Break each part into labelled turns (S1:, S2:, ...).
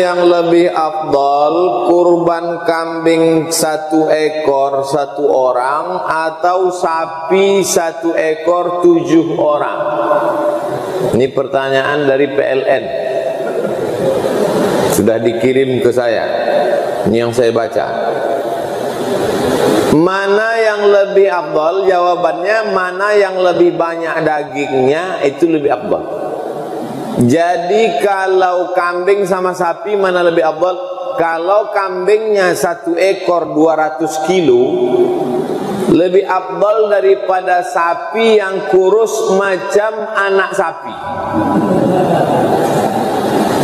S1: yang lebih afdal, kurban kambing 1 ekor 1 orang atau sapi 1 ekor 7 orang? Ini pertanyaan dari PLN, sudah dikirim ke saya. Ini yang saya baca. Mana yang lebih afdal? Jawabannya, mana yang lebih banyak dagingnya itu lebih afdal. Jadi kalau kambing sama sapi mana lebih afdal? Kalau kambingnya 1 ekor 200 kilo lebih afdal daripada sapi yang kurus macam anak sapi.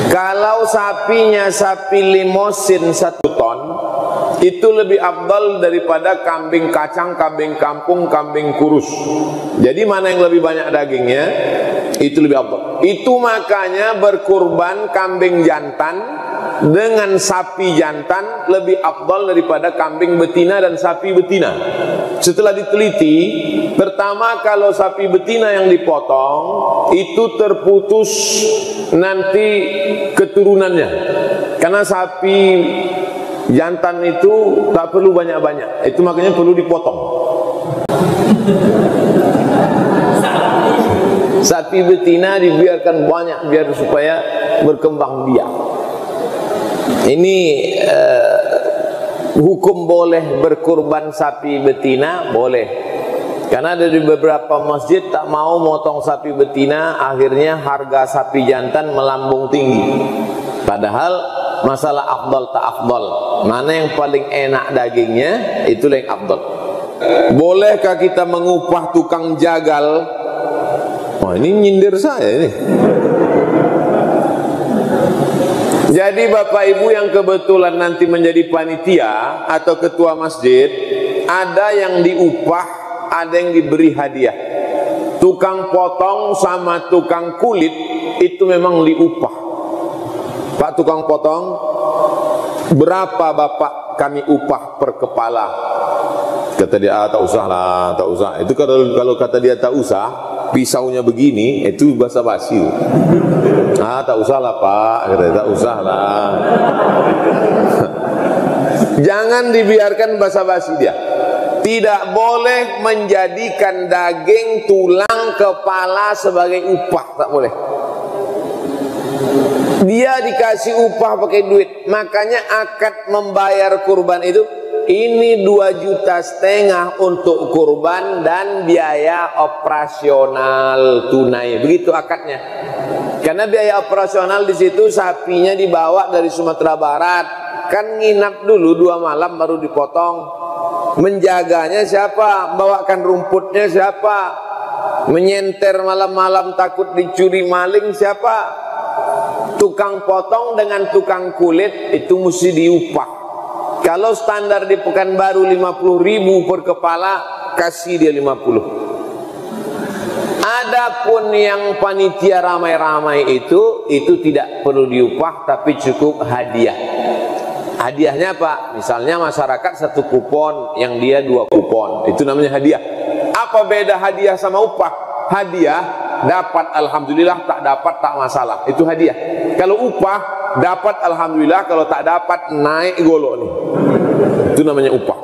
S1: Kalau sapinya sapi limosin 1 ton, itu lebih afdal daripada kambing kacang, kambing kampung, kambing kurus. Jadi mana yang lebih banyak dagingnya itu lebih afdal. Itu makanya berkurban kambing jantan dengan sapi jantan lebih afdal daripada kambing betina dan sapi betina. Setelah diteliti, pertama kalau sapi betina yang dipotong itu terputus nanti keturunannya, karena sapi jantan itu tak perlu banyak-banyak, itu makanya perlu dipotong. Sapi betina dibiarkan banyak biar supaya berkembang biak. Ini hukum boleh berkurban sapi betina, boleh. Karena ada di beberapa masjid tak mau motong sapi betina, akhirnya harga sapi jantan melambung tinggi. Padahal masalah afdal tak afdal, mana yang paling enak dagingnya, itulah yang afdal. Bolehkah kita mengupah tukang jagal? Wah, ini nyindir saya ini. Jadi Bapak Ibu yang kebetulan nanti menjadi panitia atau ketua masjid, ada yang diupah, ada yang diberi hadiah. Tukang potong sama tukang kulit itu memang diupah. Pak tukang potong, berapa Bapak kami upah per kepala? Kata dia, tak usah lah, tak usah. Itu kalau kata dia tak usah, pisaunya begini, itu basa-basi. Tak usah lah Pak, kata dia, tak usah lah. Jangan dibiarkan basa-basi dia. Tidak boleh menjadikan daging, tulang, kepala sebagai upah, tak boleh. Dia dikasih upah pakai duit. Makanya akad membayar kurban itu, ini 2,5 juta untuk kurban dan biaya operasional tunai. Begitu akadnya. Karena biaya operasional di situ sapinya dibawa dari Sumatera Barat, kan nginap dulu 2 malam baru dipotong. Menjaganya siapa? Bawakan rumputnya siapa? Menyenter malam-malam takut dicuri maling siapa? Tukang potong dengan tukang kulit itu mesti diupah. Kalau standar di Pekanbaru 50.000 per kepala, kasih dia 50. Adapun yang panitia ramai-ramai itu tidak perlu diupah, tapi cukup hadiah. Hadiahnya apa? Misalnya masyarakat 1 kupon, yang dia 2 kupon, itu namanya hadiah. Apa beda hadiah sama upah? Hadiah dapat alhamdulillah, tak dapat tak masalah, itu hadiah. Kalau upah dapat alhamdulillah, kalau tak dapat naik golok nih, itu namanya upah.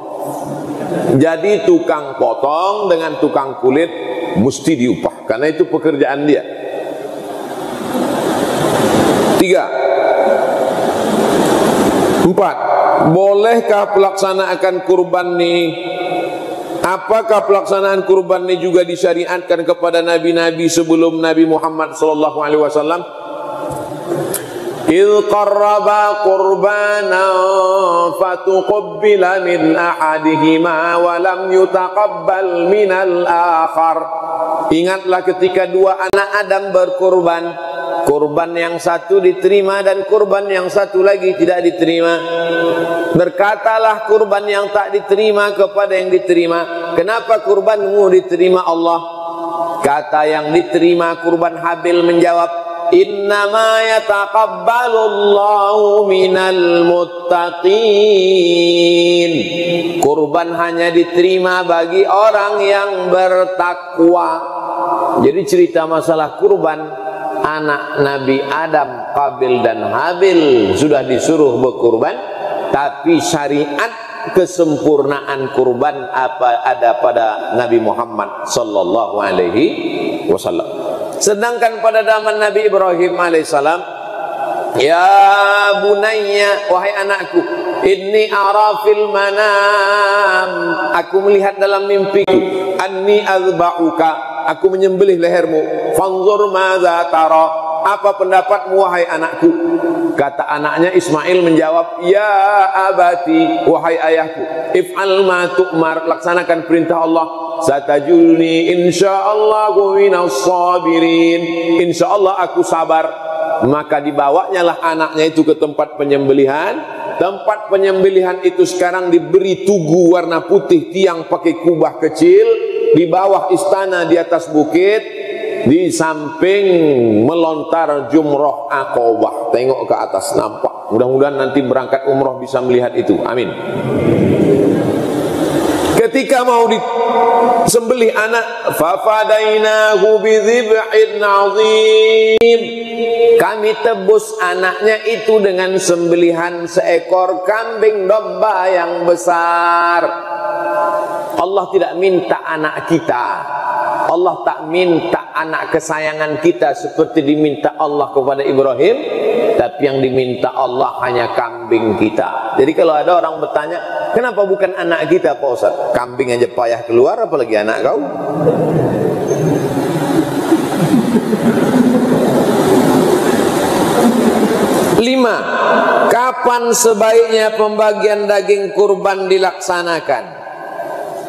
S1: Jadi tukang potong dengan tukang kulit mesti diupah, karena itu pekerjaan dia. 3. 4. Bolehkah pelaksanaan kurban nih? Apakah pelaksanaan kurban ini juga disyariatkan kepada nabi-nabi sebelum Nabi Muhammad SAW? إِذْ قَرَّبَا قُرْبَانًا فَتُقُبِّلَ مِنْ أَحَدِهِمَا وَلَمْ يُتَقَبَّلْ مِنَ الْآخَرِ. Ingatlah ketika 2 anak Adam berkurban, kurban yang satu diterima dan kurban yang satu lagi tidak diterima. Berkatalah kurban yang tak diterima kepada yang diterima, kenapa kurbanmu diterima Allah? Kata yang diterima kurban Habil menjawab, innama yataqabbalullahu minal muttaqin. Kurban hanya diterima bagi orang yang bertakwa. Jadi cerita masalah kurban anak Nabi Adam, Qabil dan Habil sudah disuruh berkurban, tapi syariat kesempurnaan kurban apa ada pada Nabi Muhammad sallallahu alaihi wasallam. Sedangkan pada zaman Nabi Ibrahim alaihissalam, ya bunayya, wahai anakku, inni ara fil manam, aku melihat dalam mimpiku, anni azba'uka, aku menyembelih lehermu, fanzur madza tara, apa pendapatmu wahai anakku? Kata anaknya Ismail menjawab, ya abati, wahai ayahku, if'al ma tu'mar, laksanakan perintah Allah, satajulni insyaallahu minas sabirin, insyaallah aku sabar. Maka dibawanya lah anaknya itu ke tempat penyembelihan. Tempat penyembelihan itu sekarang diberi tugu warna putih, tiang pakai kubah kecil, di bawah istana di atas bukit, di samping melontar jumroh Aqobah. Tengok ke atas, nampak. Mudah-mudahan nanti berangkat umroh bisa melihat itu. Amin. Ketika mau disembelih anak, fafadainahu bidzib'in 'azim, kami tebus anaknya itu dengan sembelihan seekor kambing domba yang besar. Allah tidak minta anak kita, Allah tak minta anak kesayangan kita seperti diminta Allah kepada Ibrahim, tapi yang diminta Allah hanya kambing kita. Jadi kalau ada orang bertanya, kenapa bukan anak kita Pak Ustaz? Kambing aja payah keluar, apalagi anak kau. Lima, kapan sebaiknya pembagian daging kurban dilaksanakan?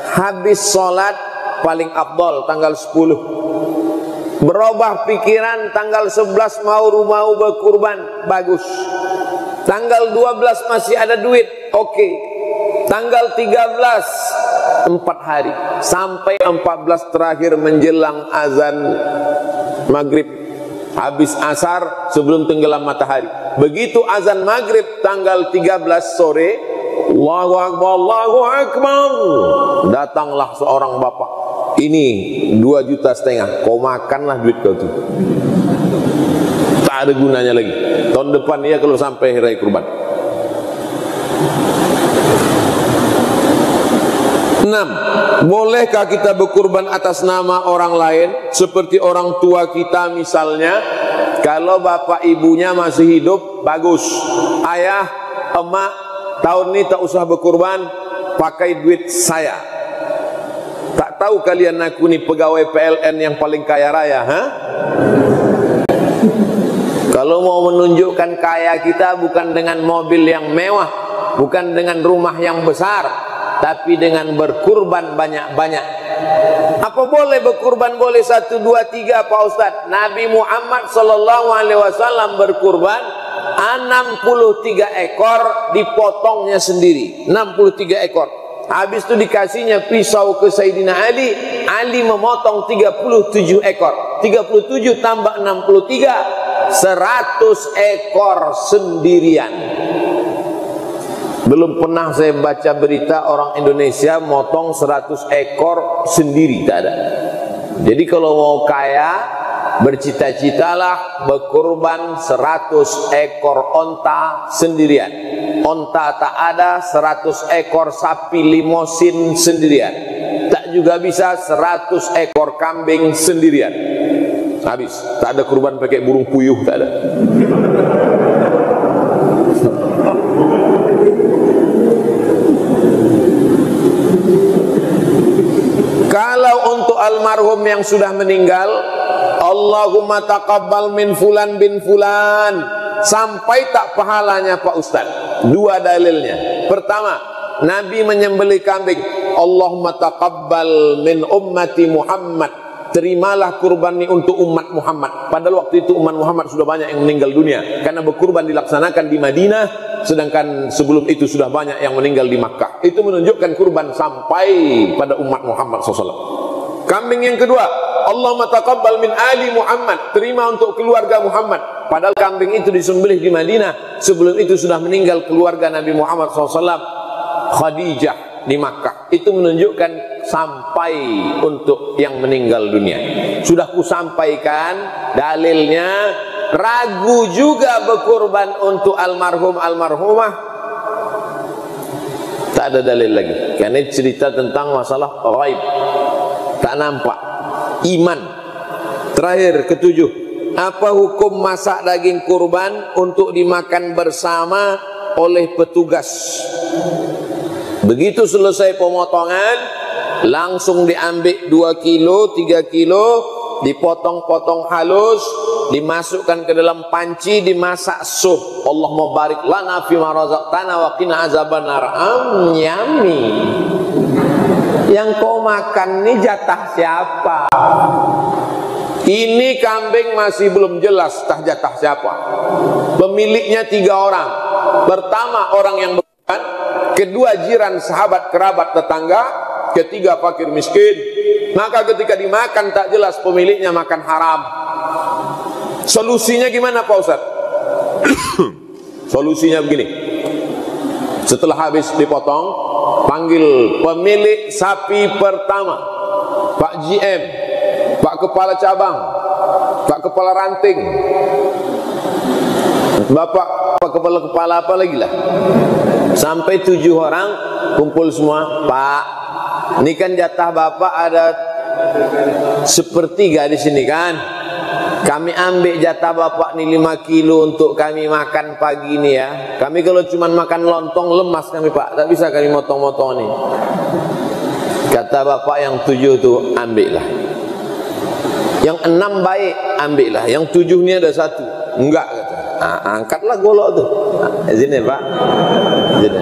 S1: Habis sholat paling afdol tanggal 10. Berubah pikiran tanggal 11 mau berkurban, bagus. Tanggal 12 masih ada duit, oke. Tanggal 13 4 hari sampai 14 terakhir menjelang azan maghrib, habis asar sebelum tenggelam matahari. Begitu azan maghrib tanggal 13 sore, Allahu Akbar, Allahu Akbar, datanglah seorang bapak, ini 2,5 juta, kau makanlah duit kau tuh, tak ada gunanya lagi. Tahun depan ya kalau sampai hari kurban. 6. Bolehkah kita berkurban atas nama orang lain, seperti orang tua kita misalnya? Kalau bapak ibunya masih hidup, bagus. Ayah, emak, tahun ini tak usah berkurban, pakai duit saya. Tak tahu kalian aku ni pegawai PLN yang paling kaya raya, ha? Kalau mau menunjukkan kaya kita bukan dengan mobil yang mewah, bukan dengan rumah yang besar, tapi dengan berkurban banyak-banyak. Apa boleh berkurban? Boleh 1, 2, 3 Pak Ustaz. Nabi Muhammad SAW berkurban 63 ekor, dipotongnya sendiri 63 ekor. Habis itu dikasihnya pisau ke Sayyidina Ali, Ali memotong 37 ekor. 37 tambah 63, 100 ekor sendirian. Belum pernah saya baca berita orang Indonesia motong 100 ekor sendiri, tak ada. Jadi kalau mau kaya, bercita-citalah berkurban 100 ekor onta sendirian. Onta tak ada, 100 ekor sapi limosin sendirian. Tak juga bisa 100 ekor kambing sendirian. Habis, tak ada kurban pakai burung puyuh, tak ada. Kalau untuk almarhum yang sudah meninggal, Allahumma taqabbal min fulan bin fulan, sampai tak pahalanya Pak Ustaz. 2 dalilnya. Pertama, Nabi menyembelih kambing, Allahumma taqabbal min ummati Muhammad, terimalah kurban ini untuk umat Muhammad. Padahal waktu itu umat Muhammad sudah banyak yang meninggal dunia, karena berkurban dilaksanakan di Madinah, sedangkan sebelum itu sudah banyak yang meninggal di Makkah. Itu menunjukkan kurban sampai pada umat Muhammad SAW. Kambing yang kedua, Allahumma taqabbal min ali Muhammad, terima untuk keluarga Muhammad. Padahal kambing itu disembelih di Madinah, sebelum itu sudah meninggal keluarga Nabi Muhammad SAW, Khadijah di Makkah. Itu menunjukkan sampai untuk yang meninggal dunia. Sudah kusampaikan dalilnya. Ragu juga berkurban untuk almarhum almarhumah, tak ada dalil lagi. Karena cerita tentang masalah ghaib, tak nampak. Iman. Terakhir, ketujuh, apa hukum masak daging kurban untuk dimakan bersama oleh petugas? Begitu selesai pemotongan, langsung diambil 2 kilo, 3 kilo, dipotong-potong halus, dimasukkan ke dalam panci, dimasak sup. Allahumma barik lana fima razaqtana wa qina azabannar. Yummy. Yang kau makan ini jatah siapa? Ini kambing masih belum jelas jatah siapa. Pemiliknya 3 orang. Pertama orang yang berkorban, kedua jiran, sahabat, kerabat, tetangga, ketiga fakir miskin. Maka ketika dimakan tak jelas pemiliknya, makan haram. Solusinya gimana Pak Ustaz? Solusinya begini. Setelah habis dipotong, panggil pemilik sapi pertama, Pak GM, Pak Kepala Cabang, Pak Kepala Ranting, Bapak Kepala apa lagi lah. Sampai 7 orang kumpul semua. Pak, ini kan jatah Bapak ada 1/3 di sini kan. Kami ambil jatah Bapak nih 5 kilo untuk kami makan pagi ini ya. Kami kalau cuma makan lontong lemas kami Pak, tak bisa kami motong-motong nih. Kata Bapak yang 7 itu ambillah. Yang 6 baik ambillah. Yang 7 ini ada 1. Enggak kata. Angkatlah golok tuh. Sini Pak. Sini.